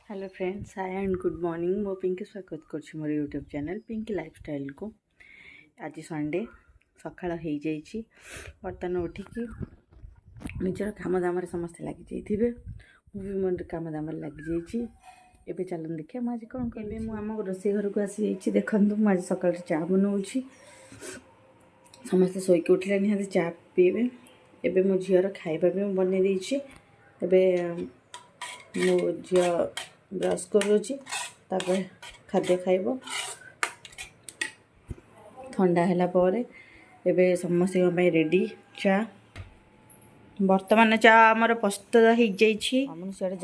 Hello friends, hi and good morning. मो पिंकी स्वागत कर मोर यूट्यूब चैनल पिंकी लाइफस्टाइल को। आज संडे सकाळ हो जाइए। बर्तमान उठिकी निजर काम दाम समस्ते लगी जाइए। मुझे मोर काम दाम लगी जाइए। चलन देखिए मुझे कौन करें। मुझे रोसे घर को आसी जाइए। देखो मुझे सका चा बनाऊँगी। समस्ते शोक उठिले निहाती चा पीबे। एबे मो झीर खाइबा भी बन देइछि। एबे मो झी ब्रश करुँची खाद्य खाइब। ठंडा है पर एबे समस्त रेडी चा। वर्तमान चा आमर प्रस्तुत हो जाइए। हम सियाड़े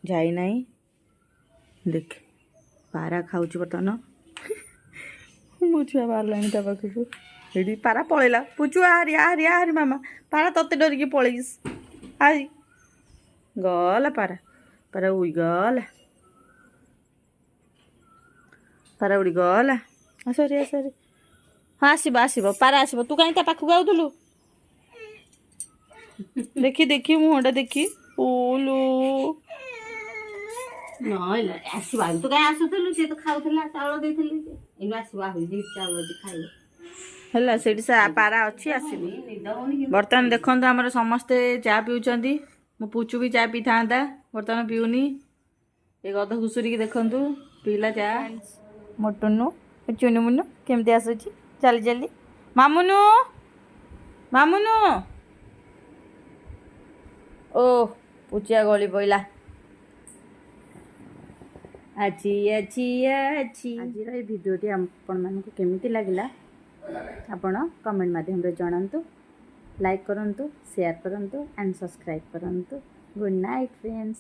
जाइना देख पारा खाऊँ बर्तमान। मो छुआ बाहर ता पाखु ये पारा पलैला। पुचु आहरी आहरी आहरी मामा पारा तते डरिकी पलैस। आहरी गला पारा पारा उड़ी गला। पारा उड़ी गला। सरी सरी हाँ आसब आसब पारा आसब। तू कहीं पाखक आउलु देखी देखी मुहटा देखी ओलो आसब। तू कहीं आसुलु सी तो खाऊला चाउल देती है से पारा अच्छी आसनी। बर्तमान देखो आमर समस्ते चा पिउछंती। मो पुचु भी चा पी था बर्तमान पीऊनी। ये गध घुसुरी देखु पीला चा। मोटुनु चुनु मुनु केमती आसुची चली चली। मामुनु मामुनु ओ पुचिया गली पइला। अच्छी अच्छी अच्छी आज भिडियोटी आपण मानक केमिति लागला आपण कमेंट माध्यम रे जणांतु। लाइक करंतु, शेयर करंतु एंड सब्सक्राइब करंतु। Good night friends.